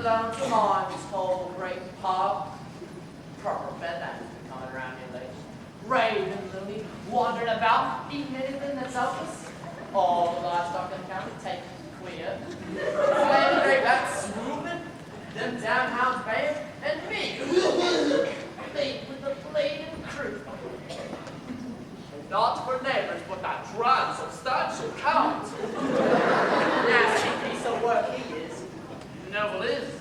alone to Mine's whole great pub. Proper bedlam coming around here late. Raving loony, wandering about, eating anything that's helpless. All the livestock in the county taking queer. Flaming great bats swooping, them damn hounds baying, and me, late with the bleeding crew. Not for neighbors, but that dry, substantial count. Nasty piece of work he is. Noble is,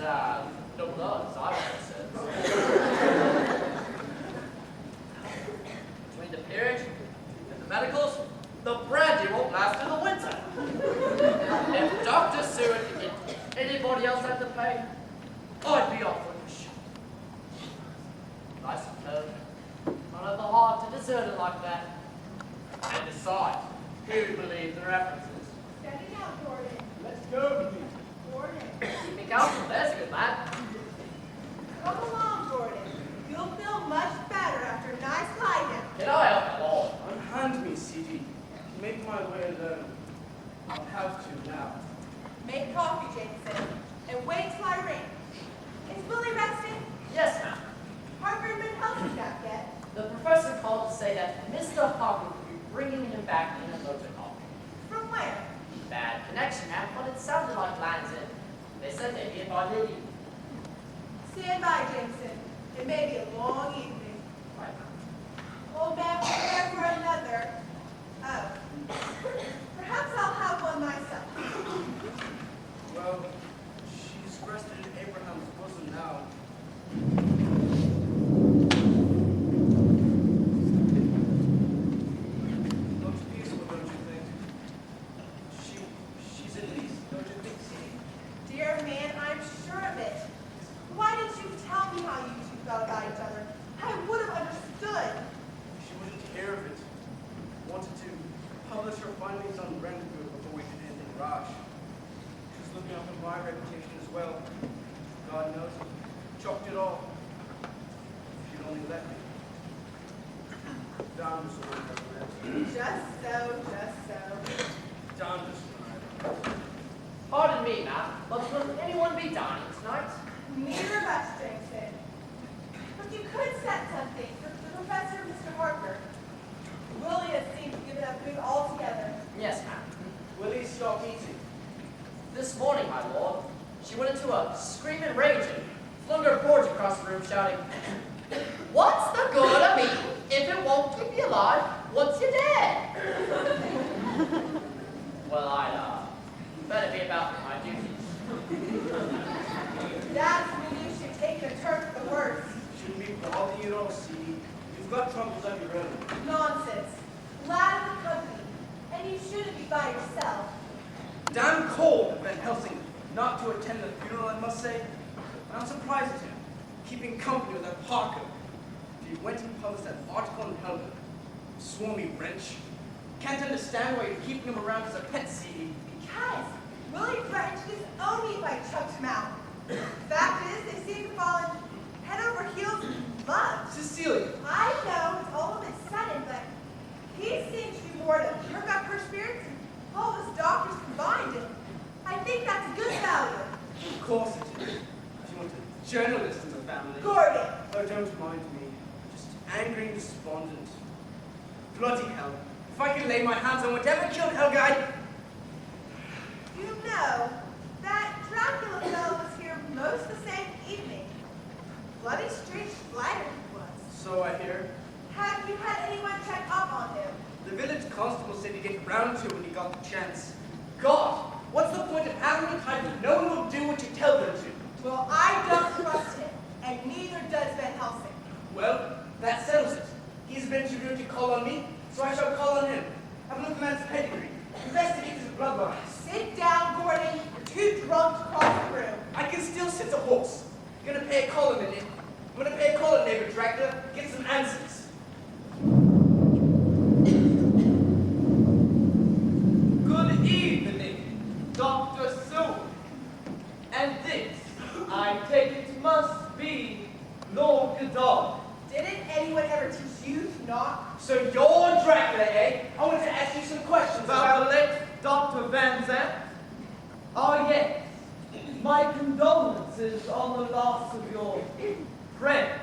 noble does, I would have said. Between the peerage and the medicals, the brandy won't last through the winter. If Dr. Seward could get anybody else had to pay, I'd be off with the shop. I suppose none of the heart to desert it like that. And decide who to believe the references. Steady down, Jordan. Let's go, please. Jordan. Keep me counsel, there's a good lad. Come along, Jordan. You'll feel much better after a nice lie down. Can I help at all? Unhand me, CD. Make my way alone. I'll have to now. Make coffee, Jameson, and wait till I ring. Is Willie resting? Yes, ma'am. Harvard been healthy back yet? The professor called to say that Mr. Harper would be bringing him back in a motor car. From where? Bad connection, ma'am, but it sounded like Land's End. They said they'd be in by Liddy. Stand by, Jameson. It may be a long evening. Right, ma'am. Old man, prepare for another. Oh. Perhaps I'll have one myself. Well, she's rested in Abraham's bosom now. Looks peaceful, don't you think? She's at least, don't you think, CD? Dear man, I'm sure of it. Why didn't you tell me how you two felt about each other? I would have understood. She wouldn't hear of it. Wanted to publish her findings on Rendezvous before we did anything rash. She was looking after my reputation as well. God knows it. Chopped it all. She'd only let me. Down was the word that we Just so, just so. Down was the word. Pardon me, ma'am, but will anyone be dining tonight? Neither of us, Jameson. But you could set something for the professor and Mr. Harper. Willie has seemed to give up food altogether. Yes, ma'am. Willie, stop eating. This morning, my lord, she went into a screaming rage and flung her boards across the room, shouting, "What's the good of eating if it won't keep you alive once you're dead?" Well, I'd better be about my duties. That's when you should take the turn for the worse. Shouldn't be bothering you at all, CD. You've got troubles of your own. Nonsense. Glad of the company. And you shouldn't be by yourself. Damn cold of Van Helsing not to attend the funeral, I must say. And I'm surprised at him, keeping company with that Parker. He went and published that article in Helga. Swarmy wrench. Can't understand why you're keeping him around as a pet, CD. Because Willie threatened to disown me if I choked him out. Fact is, they seem to fall head over heels in love. Cecilia. I know it's all a bit sudden, but he seems to be more to perk up her spirits and all of us doctors combined. And I think that's a good value. Of course it is. She wants a journalist in the family. Gordon. Oh, don't mind me. Just angry and despondent. Bloody hell. If I could lay my hands on whatever killed Helga, You know that Dracula fellow was here most the same evening. Bloody strange flighter he was. So I hear. Have you had anyone check up on him? The village constable said he'd get round to when he got the chance. God, what's the point of having a title? No one will do what you tell them to. Well, I don't trust him, and neither does Van Helsing. Well, that settles it. He's been too rude to call on me, so I shall call on him. Have a look at the man's pedigree. Investigate his bloodlines. Sit down, Gordon. You're too drunk to cross the room. I can still sit a horse. I'm gonna pay a call a minute. I'm gonna pay a call at neighbor Dracula, get some answers. Good evening, Dr. Seward. And this, I take it, must be Lord Godard. Didn't anyone ever teach you to knock? So you're Dracula, eh? I want to ask you some questions About the late Dr. Van Zandt? Oh, yes. My condolences condolences on the loss of your friend.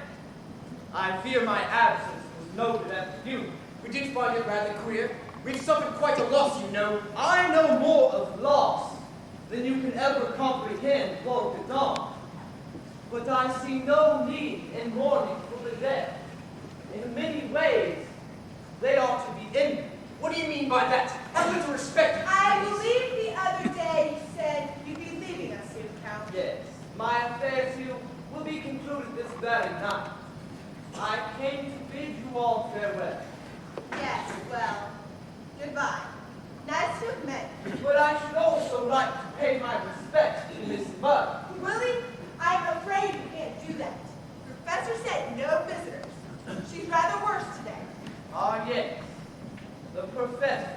I fear my absence was noted at the funeral. We did find it rather queer. We've suffered quite a loss, you know. I know more of loss than you can ever comprehend, Lord Gadon. But I see no need in mourning for the dead. In many ways, they ought to be ended. What do you mean by that? How little respect. I believe the other day you said you'd be leaving us here, Count. Yes, my affairs here will be concluded this very night. I came to bid you all farewell. Yes, well, goodbye. Nice to have met you. But I should also like to pay my respects to Miss Murray. Willie, I'm afraid you can't do that. Professor said no visitors. She's rather worse today. Ah, yes, the professor.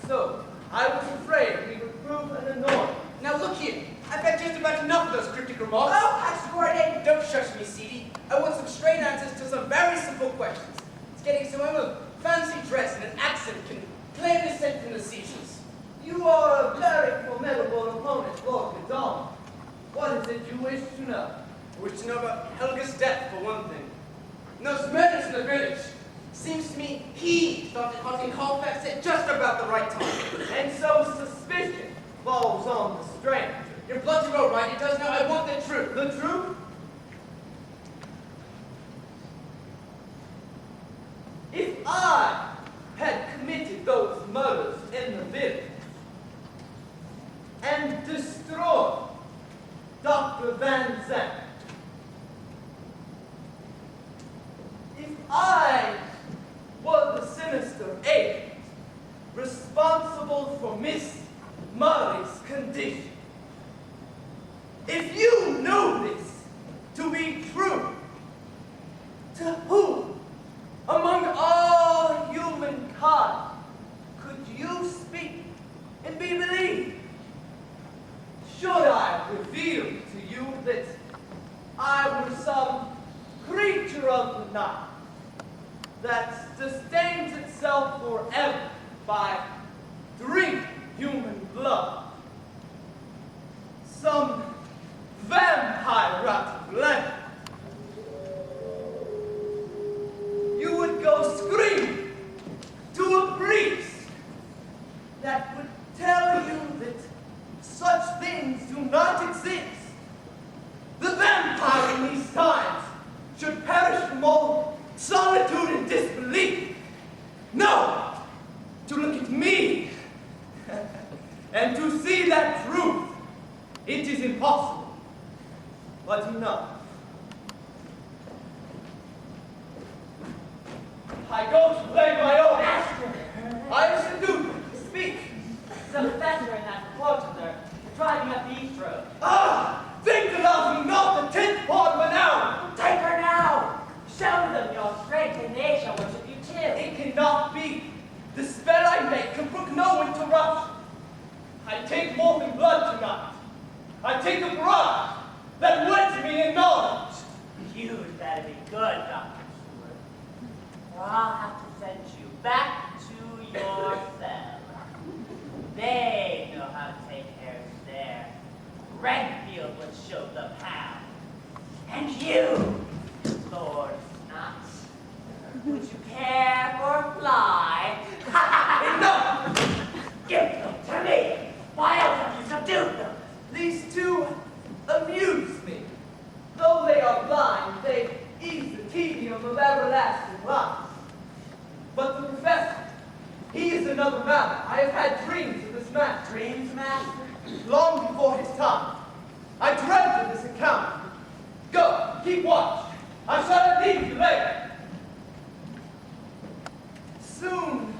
So, I was afraid he would prove an annoyance. Now look here. I've had just about enough of those cryptic remarks. Oh, hush, Gordon. Don't shush me, Seedy. I want some straight answers to some very simple questions. It's getting so I'm a fancy dress and an accent can plainly sense from the seasons. You are a very formidable opponent, Lord Gadon. What is it you wish to know? I wish to know about Helga's death, for one thing. And those murders in the village. Seems to me he started hunting Halifax at just about the right time. And so suspicion falls on the stranger. You're bloody well right, it does now. I want the truth. The truth? If I had committed those murders in the village and destroyed Dr. Van Zandt, if I were the sinister agent responsible for Miss Murray's condition, if you knew this to be true, to whom among all humankind could you speak and be believed? Should I reveal to you that I was some creature of the night that sustains itself forever by drinking human blood? Some vampire out of land. You would go screaming to a priest that would tell you that such things do not exist. The vampire in these times should perish from all solitude and disbelief. No! To look at me and to see that truth, it is impossible. But enough. I go to lay my own. I seduce to speak. The professor and that reporter are driving up the east road. Ah! Think about me not the 10th part of an hour. Take her now! Show them your strength and they shall worship you too. It cannot be. The spell I make can brook no interruption. I take more than blood tonight. I take a bride that weds me in knowledge. You'd better be good, Dr. Stewart, or I'll have to send you back to your cell. They know how to take care of their Redfield would show them how. And you, Lord Snot, would you care for a fly? Enough! Give them to me! Why else have you subdued them? These two amuse me. Though they are blind, they ease the tedium of everlasting life. But the professor, he is another matter. I have had dreams of this man. Dreams, master? Long before his time. I dreamt of this account. Go, keep watch. I shall not leave you later. Soon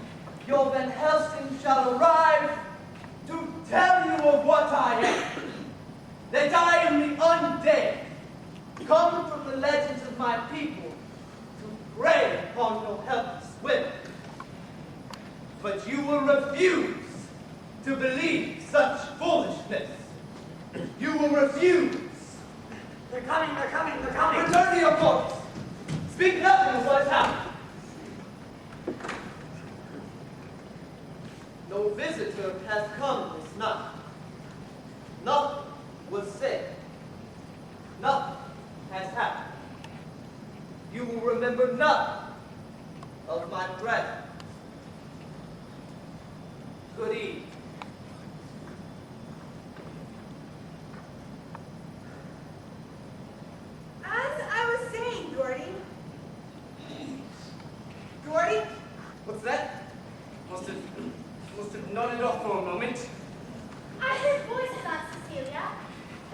your Van Helsing shall arrive to tell you of what I am. That I am the undead, come from the legends of my people to prey upon your helpless women. But you will refuse to believe such foolishness. You will refuse. They're coming, they're coming, they're coming! Return to your posts. Speak nothing of what has happened. No visitor has come this night. Nothing was said. remember none of my brethren. Good eve. As I was saying, Doherty. Doherty? What's that? Must have nodded off for a moment. I heard voices, Aunt Cecilia.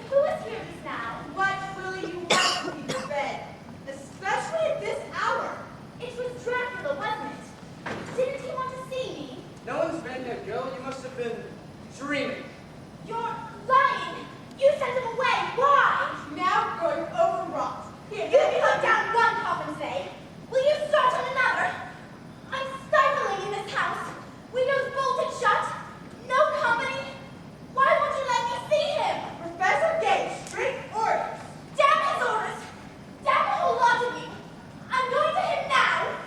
Who is here just now? What will you want to be to bed? Especially at this hour. It was Dracula, wasn't it? Didn't he want to see me? No one's been here, girl. You must have been dreaming. You're lying. You sent him away. Why? Now growing overwrought. Here, You put down one coffin today. Will you start on another? I'm stifling in this house. Windows bolted shut. No company. Why won't you let me see him? Professor gave strict orders. Damn his orders. Damn the whole lot of you. I'm going to him now.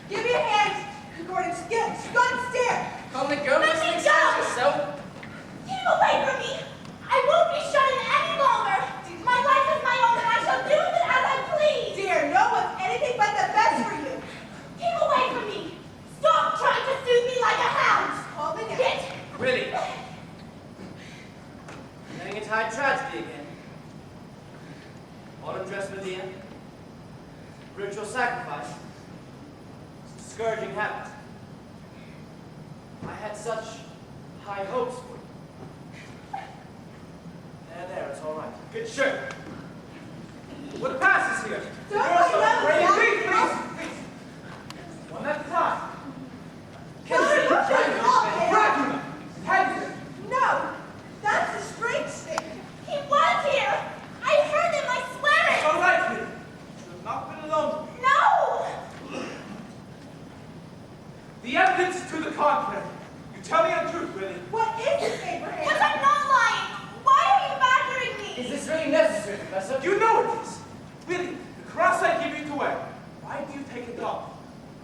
Give me a hand. Gordon, Scott, stare. Calm it, girl. Let Just me excuse go. yourself. Keep away from me. I won't be shut in any longer. My life is my own and I shall do with it as I please. Dear, no one's anything but the best for you. Keep away from me. Stop trying to soothe me like a hound. Calm it down. Get. Really? Getting into high tragedy again. Autumn dress Medea. Ritual sacrifice. Scourging habit. I had such high hopes for you. There, it's all right. Good shirt. What passes here? Don't Girls, worry, no, pray, Jack. please. One at a time. No, don't Dracula. talk, Dracula. Henry. No, that's a strange thing. He was here. I heard him. I swear It's it. all right, Peter. You have not been alone. No. The evidence is to the contrary. You tell me the truth, really. What is this, Abraham? But I'm not lying. Why are you badgering me? Is this really necessary, Professor? You know it is. Really, the cross I give you to wear. Why do you take it off?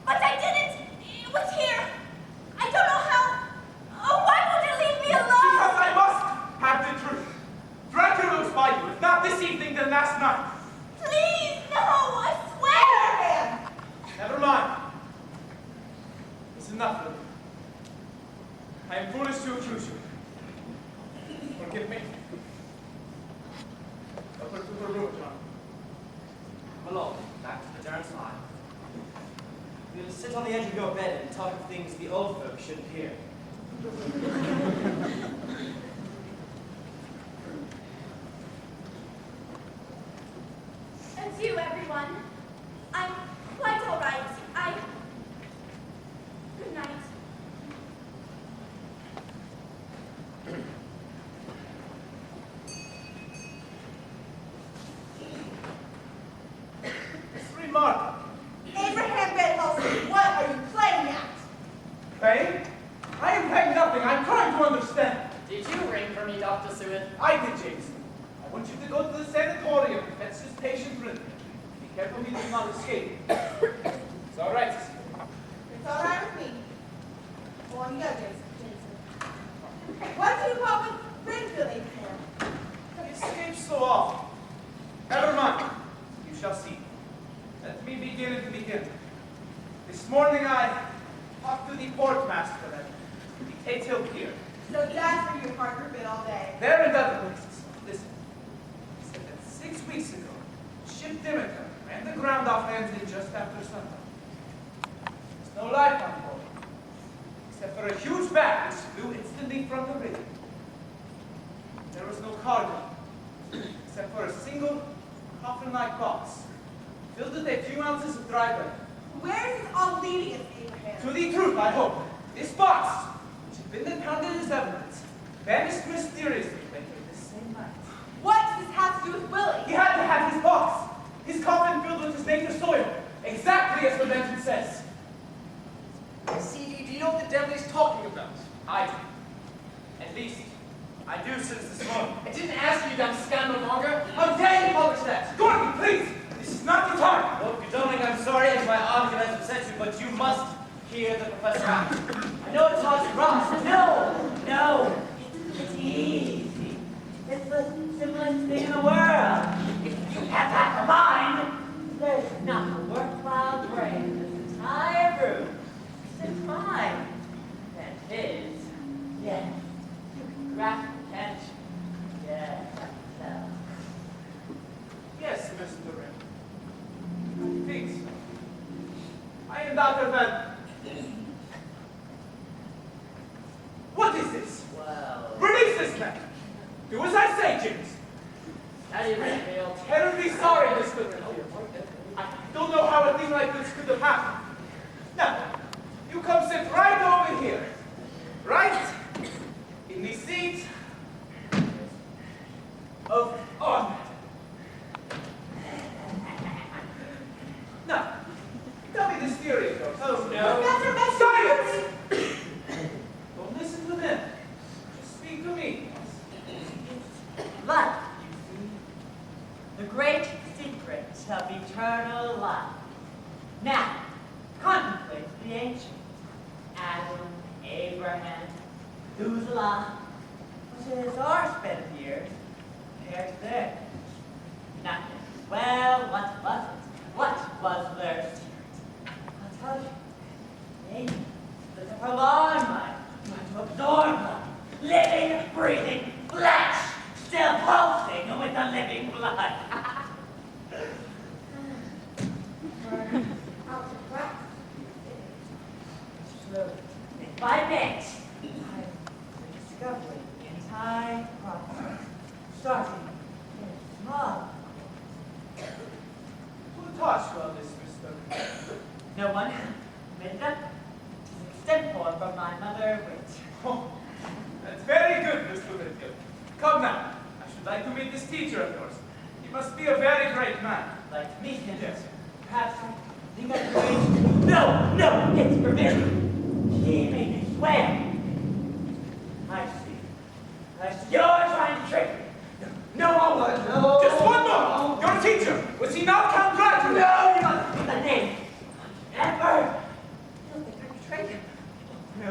But I didn't. It was here. I don't know how. Oh, why won't you leave me alone? Because I must have the truth. Dracula was by you, if not this evening, then last night. Please, no. I swear. Abraham! Never mind. It's enough of it. I am foolish to accuse you. Forgive me. I'll put to her room, John. Come along, back to the darn slide. We'll sit on the edge of your bed and talk of things the old folk shouldn't hear. Adieu, everyone. I'm quite all right. Good night. It's remarkable. Abraham Van Helsing, what are you playing at? Paying? I am paying nothing. I'm trying to understand. Did you ring for me, Dr. Seward? I did, Jameson. I want you to go to the sanatorium. That's his patient room. Be careful he does not escape. It's all right. It's all right with me. Go on, you go, Jason. What do you want with Springfield, Abraham? He escapes so often. Never mind. You shall see. Let me begin at the beginning. This morning I talked to the portmaster at the Tate-Hill Pier. So that's where your partner been all day. There and other places. Listen. He said that 6 weeks ago, ship Demeter ran the ground off Ansley just after sundown. There's no life on board, except for a huge bat which flew instantly from the rigging. There was no cargo, except for a single coffin-like box, filled with a few ounces of dry bread. Where is this all leading us, Abraham? To the truth, I hope. This box, which had been impounded as evidence, vanished mysteriously later this same night. What does this have to do with Willie? He had to have his box, his coffin filled with his native soil, exactly as the legend says. CD, do you know what the devil is talking about? I do. At least, I do since this morning. I didn't ask you, dumb scandal monger. How dare you publish that? Gordon, please! This is not the time! Lord Godalming, I'm sorry if my argument has upset you, but you must hear the professor out. I know it's hard to grasp. No, it's easy. It's the simplest thing in the world. If you have that in mind, there's not a worthwhile this man? Do as I say, James. Steady, Redfield. Terribly sorry, Mr. Redfield. I don't know how a thing like this could have happened. Now, you come sit right over here. Right in the seat of honor. Now, tell me this theory of yours. Oh, no. Silence! Don't listen to them. Just speak to me. Life, you see. The great secret of eternal life. Now, contemplate the ancients. Adam, Abraham, Methuselah. What is our spent years compared to theirs? Nothing. Well, what was it? What was their secret? I'll tell you. They split up our long life, trying to absorb life, living, breathing, flesh, still pulsing with the living blood. Slowly, bit by bit, I'm discovering the entire process, starting in small. Who taught you all this, Mr. No one made it up. It's extempore from my mother wit. Oh, that's very good, Mr. Redfield. Come now. I should like to meet this teacher of yours. He must be a very great man. Like to meet him. Yes. Perhaps I think I could. No, it's forbidden. He made me swear. I see. You're trying to trick me. No, no. Just one more. Your teacher, was he not Count Dracula? No, you must be the name. Never. I don't think I betrayed him. No.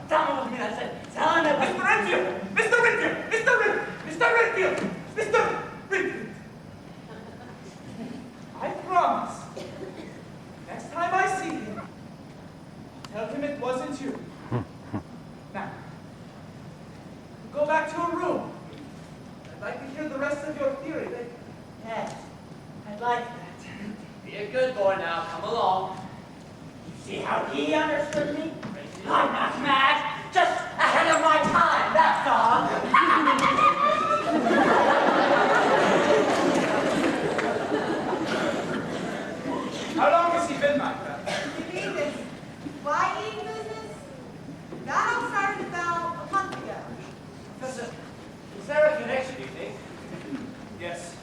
Tell me what I said. Tell him that. Mr. Redfield! Mr. Redfield! Mr. Redfield! Mr. Redfield! I promise. Next time I see him, tell him it wasn't you. Now, go back to your room. I'd like to hear the rest of your theory later. Yes, I'd like that. Be a good boy now. Come along. You see how he understood me? I'm not mad, just ahead of my time, that's all. How long has he been like that? You mean this fly-eating business? That all started about a month ago. Professor, is there a connection, do you think? Yes,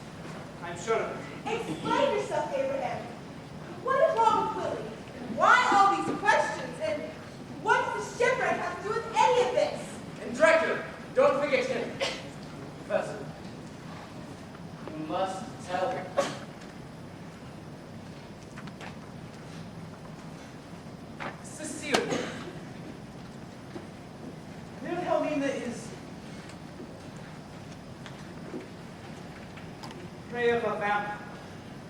I'm sure of it. Explain yourself, Abraham. What is wrong with Willie? Why all these questions? And what does the shipwreck have to do with any of this? And Dracula, don't forget him. Professor, you must tell him. Cecilia. Wilhelmina is prey of a vampire.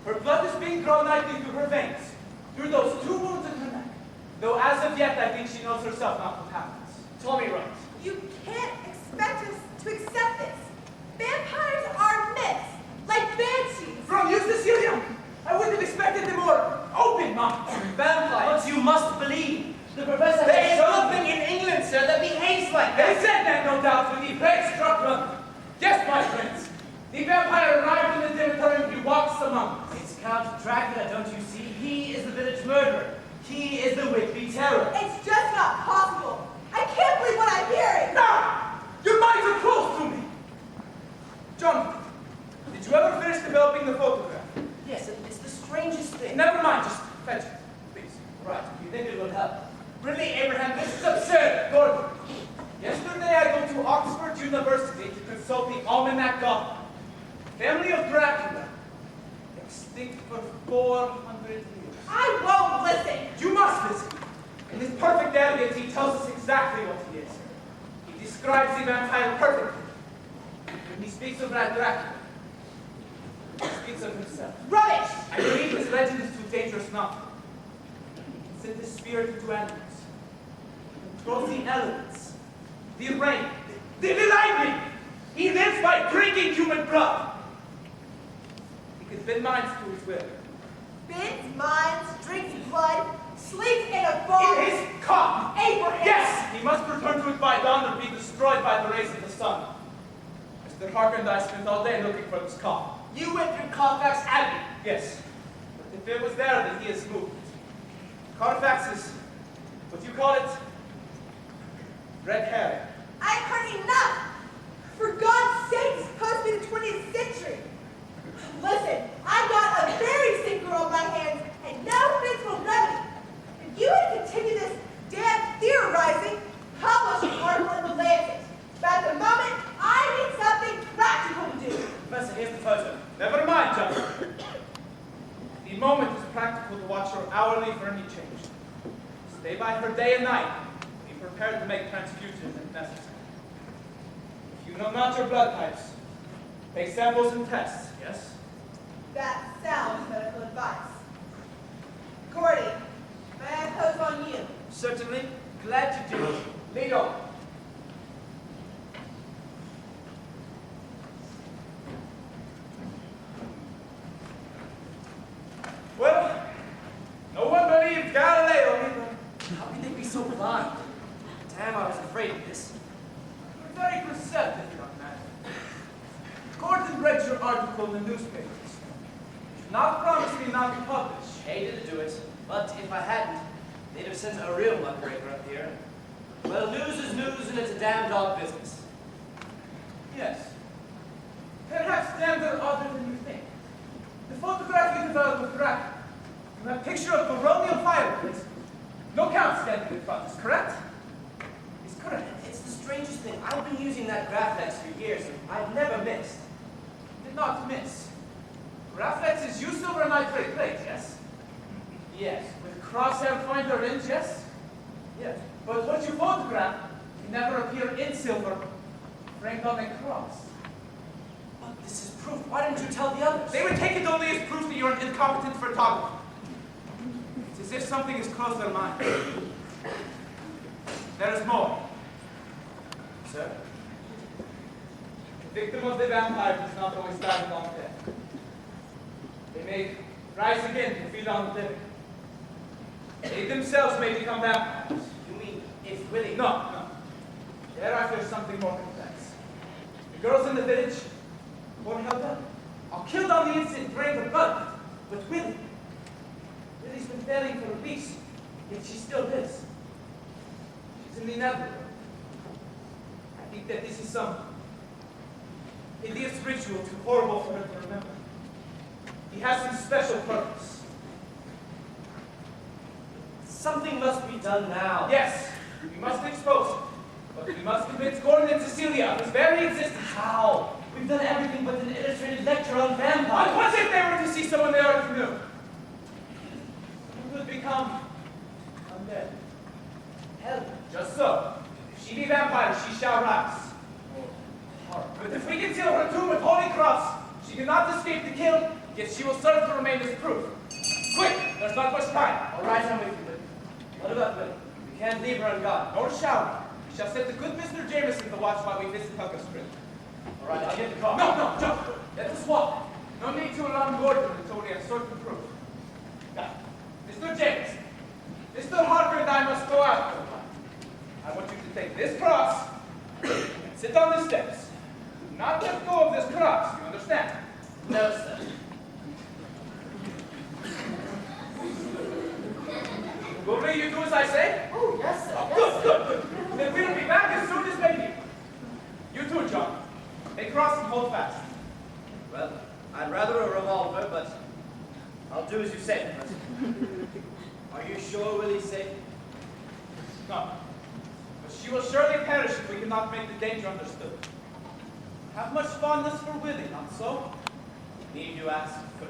Her blood is being drawn nightly through her veins, through those 2 wounds in her neck. Though as of yet, I think she knows herself not what happens. Tommy right. You can't expect us to accept this. Vampires are myths, like banshees. From you, Cecilia! I wouldn't have expected the more open mind. Vampires, you must believe. The professor There has is nothing in England, sir, that behaves like They that. said that, no doubt, when the plague struck London. Yes, my friends. The vampire arrived in the dormitory and he walks among us. It's Count Dracula, don't you see? He is the village murderer. He is the would-be terror. It's just not possible. I can't believe what I'm hearing. Now! Your minds are close to me! Jonathan, did you ever finish developing the photograph? Yes, it's the strangest thing. Never mind, just fetch it, please. Right, you think it will help? Really, Abraham, this is absurd. Gordon, yesterday I go to Oxford University to consult the Almanac of Family of Dracula. Extinct for 400 years. I won't listen. You must listen. In his perfect database, he tells us exactly what he is. He describes the vampire perfectly. When he speaks of Dracula, he speaks of himself. Rubbish. I believe his legend is too dangerous not. He can send his spirit into animals. He controls the elements, the rain, the lightning. He lives by drinking human blood. He can bend minds to his will. Bends minds, drinks blood, sleeps in a vault. In his coffin. Abraham. Yes, he must return to it by dawn or be destroyed. destroyed by the rays of the sun. Mr. Harker and I spent all day looking for this car. You went through Carfax Abbey. Yes, but if it was there, then he has moved. Carfax is, what do you call it? Red herring. I've heard enough. For God's sake, it's supposed to be the 20th century. Listen, I've got a very sick girl on my hands and no physical remedy. If you would continue this damn theorizing, publish an article in the Lancet. But at the moment, I need something practical to do. Professor, here's the photo. Never mind, John. The moment is practical to watch her hourly for any change. Stay by her day and night. Be prepared to make transfusions if necessary. If you know not your blood types, take samples and tests, yes? That sounds medical advice. Cordy, may I pose on you? Certainly. Glad to do it. Lead on. Well, no one believed Galileo either. How can they be so blind? Damn, I was afraid of this. You're very perceptive, young man. Gordon read your article in the newspapers. You should not promise me not to publish. Hated to do it, but if I hadn't, they'd have sent a real muckraker up here. Well, news is news, and it's a damned odd business. Yes. Perhaps damned other than you think. The photograph you developed with Dracula. You have a picture of baronial fireplace. No count standing in front, is correct? It's correct. It's the strangest thing. I've been using that Graflex for years, and I've never missed. Did not miss. Graflex is used silver nitrate plate, yes? Yes. With crosshair pointer ends, yes? Yes. But what you photograph can never appear in silver, framed on a cross. But this is proof. Why didn't you tell the others? They would take it only as proof that you're an incompetent photographer. It's as if something has closed their mind. There is more. Sir? The victim of the vampire does not always die a long death. They may rise again to feed on the living. They themselves may become vampires. You mean if Willie... No. Thereafter is something more complex. The girls in the village were held up, are killed on the instant, drained of blood. But Willie's been failing for release, yet she still lives. She's in the netherworld. I think that this is some hideous ritual too horrible for her to remember. He has some special purpose. Something must be done now. Yes, we must expose him. But we must convince Gordon and Cecilia of his very existence. How? We've done everything but an illustrated lecture on But vampires. what if they were to see someone they already knew? Who would become undead? Hell, just so. If she be vampire, she shall rise. But if we conceal her tomb with holy cross, she cannot escape the kill, yet she will serve to remain as proof. Quick, there's not much time. All right, I'm with you, Willie. What about Willie? We can't leave her unguarded. Nor shall we. We shall set the good Mr. Jameson to watch while we visit Tucker's Street. All right, I'll get the car. No, John. Let us walk. No need to alarm Gordon until we have certain proof. Now, Mr. Jameson, Mr. Harker and I must go out for a while. I want you to take this cross and sit on the steps. Do not let go of this cross, you understand? No, sir. Will you do as I say? Oh, yes, sir. Oh, Yes, good. Then we'll be back as soon as may be. You too, John. Take cross and hold fast. Well, I'd rather a revolver, but I'll do as you say. Are you sure Willie's safe? No. But she will surely perish if we cannot make the danger understood. Have much fondness for Willie, not so? Need you ask? Good.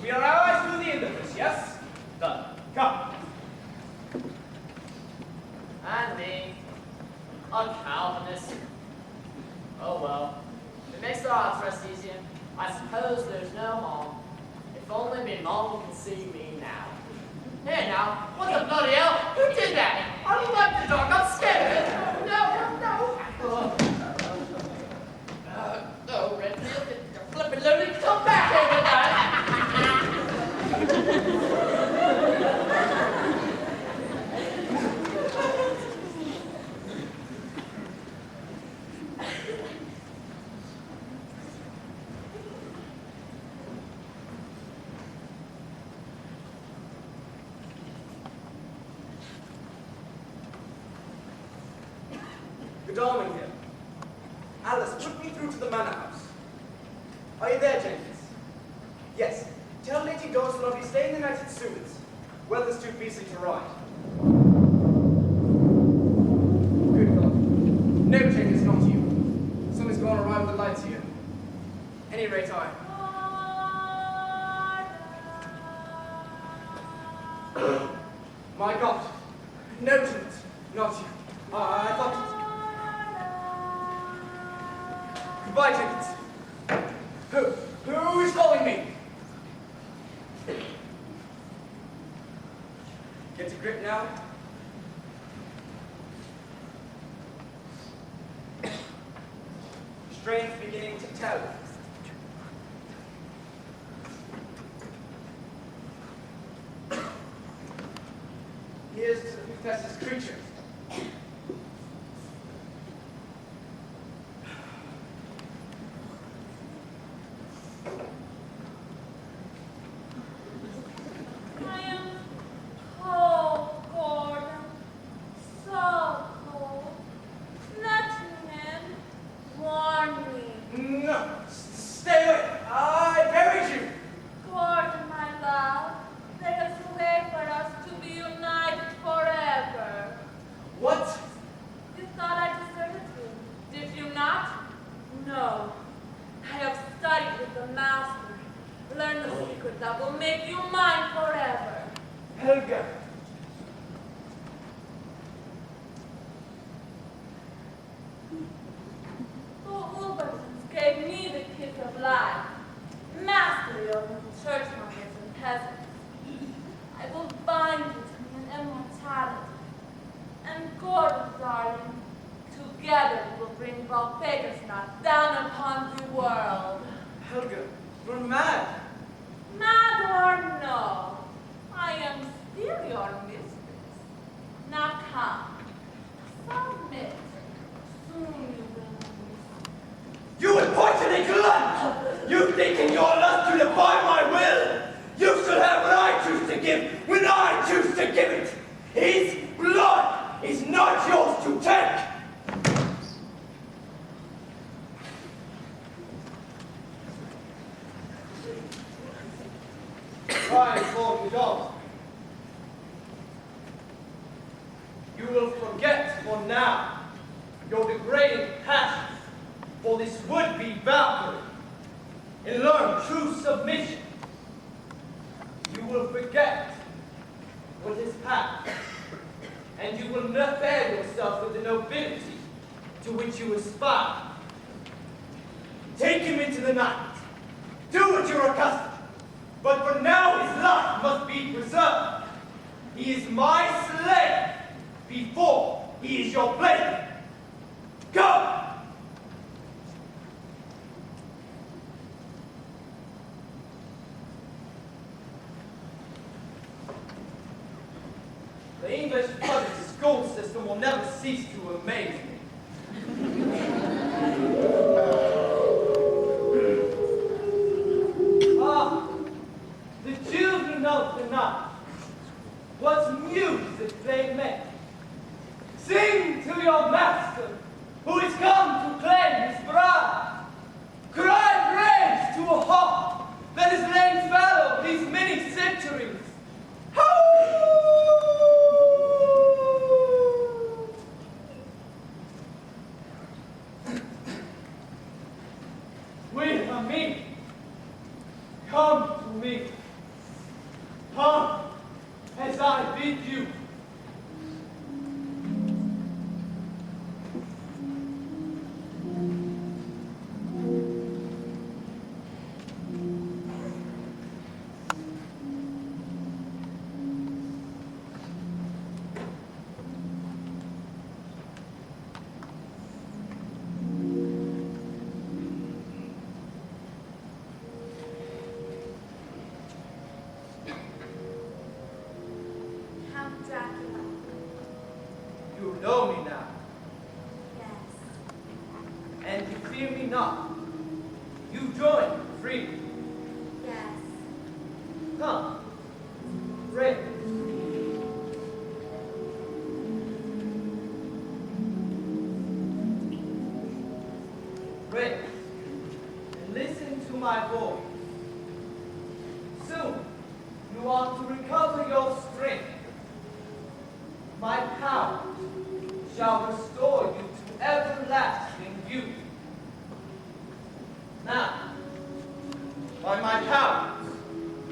We are allies to the end of this, yes? Done. Come. And me, a Calvinist. Oh well, if it makes the odds rest easier, I suppose there's no harm. If only my mom can see me now. Hey now, what the bloody hell? Who did that? I don't like the dark, I'm scared of it. No. Oh, Redfield, you're flipping loony, come back here with that. Godalming here. Alice, put me through to the manor house. Are you there, Jenkins? Yes. Tell Lady Dawson I'll be staying the night at Seward's. Weather's too beastly to ride. Good God. No, Jenkins, not you. Something's gone awry with the lights here. Any rate, My God. No, Jenkins, not you. I thought... Goodbye, Jenkins. Who is calling me? Get a grip now. Strain's beginning to tell. Here's to the Professor's creature. You will forget for now your degrading passion for this would-be Valkyrie and learn true submission. You will forget what is past, and you will not bear yourself with the nobility to which you aspire. Take him into the night. Do what you're accustomed. But for now his life must be preserved. He is my slave before he is your plaything. Go! The English public school system will never cease to amaze me. The children of the night, what music they make. Sing to your master, who is come to claim his bride. Cry praise to a heart that has lain fallow these many centuries. With me, come to me. Come, as I bid you. Dracula. You know me now, Yes. and you fear me not. You join freely. Yes. Come, pray. rest and listen to my voice. Soon, you are to recover your strength. My power shall restore you to everlasting youth. Now, by my powers,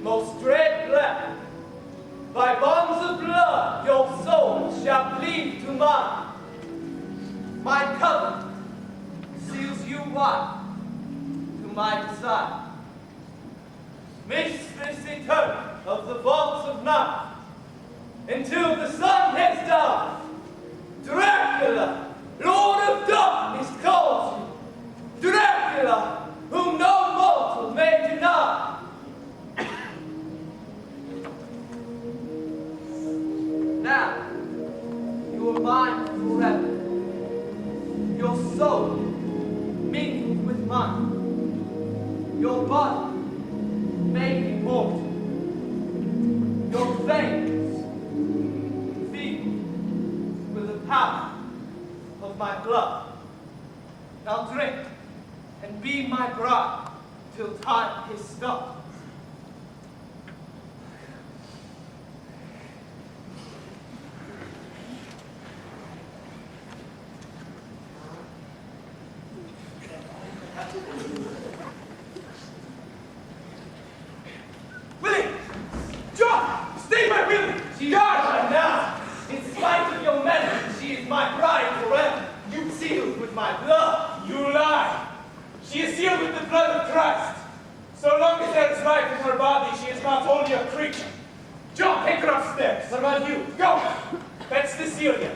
most dread black, by bonds of blood your soul shall cleave to mine. My covenant seals you white to my desire. Mistress eternal of the vaults of night, until the sun has died, Dracula, Lord of Darkness, calls you. Dracula, whom no mortal may deny. Now, you are mine forever. Your soul mingled with mine. Your body made immortal. Your veins filled with the power of my blood. Now drink and be my bride till time is stopped. Willie! John! Stay by Willie! She died now! In spite of your memory, she is my bride forever. You sealed with my blood. You lie! She is sealed with the blood of Christ. So long as there is life in her body, she is not only a creature. John, take her upstairs. What about you? Go! Fetch Cecilia.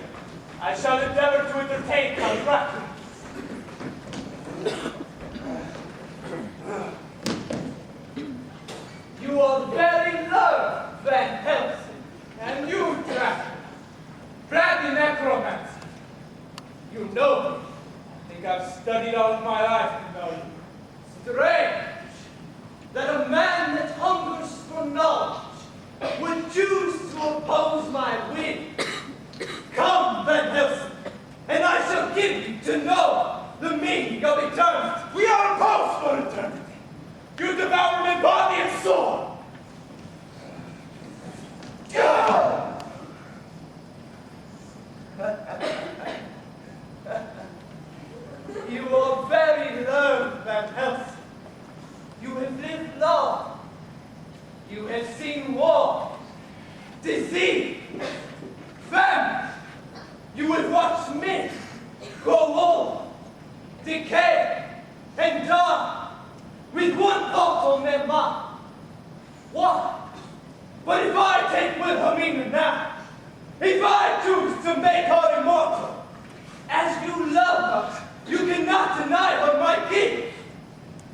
I shall endeavor to entertain Count Dracula. You are very low, Van Helsing. And you, Dracula, Bradley necromancer. You know me. I think I've studied all of my life to know you. Strange that a man that hungers for knowledge would choose to oppose my will. Come, Van Helsing, and I shall give you to know the meaning of eternity. We are opposed for eternity. You devour my body and soul. You are very learned, Van Helsing. You have lived long. You have seen war, disease, famine. You have watched men grow old, decay, and die with one thought on their mind. What? But if I take Wilhelmina now, if I choose to make her immortal, as you love her, you cannot deny her my gift.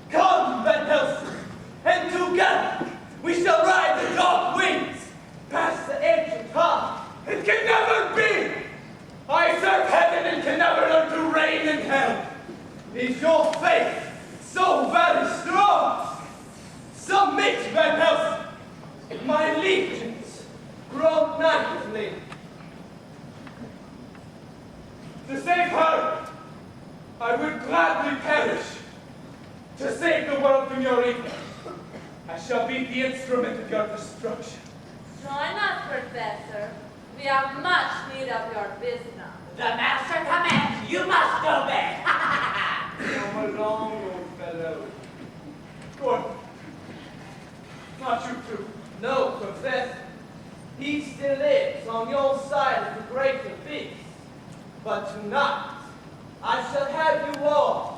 Come, Van Helsing, and together we shall ride the dark wings past the edge of time. It can never be. I serve heaven and can never learn to reign in hell. Is your faith so very strong? Submit, Van Helsing. My legions grow nightly. To save her, I would gladly perish. To save the world from your evil, I shall be the instrument of your destruction. Join us, Professor. We have much need of your wisdom. The master commands, you must obey. Come along, old fellow. Good. Not you too. No, Professor. He still lives on your side of the great abyss. But tonight, I shall have you all.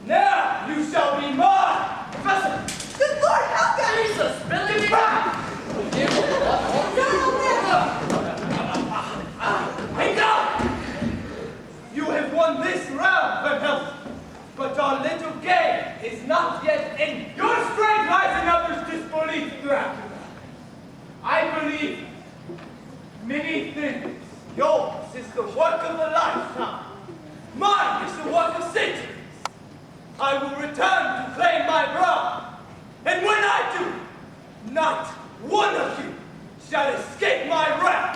Now you shall be mine! Professor! Good Lord, help us! Jesus, Billy! Hey, down! You have won this round, Van Helsing, but our little game is not yet ended. Your strength lies in others' disbelief, Dracula. I believe many things. Yours is the work of a lifetime. Mine is the work of centuries. I will return to claim my bride. And when I do, not one of you shall escape my wrath.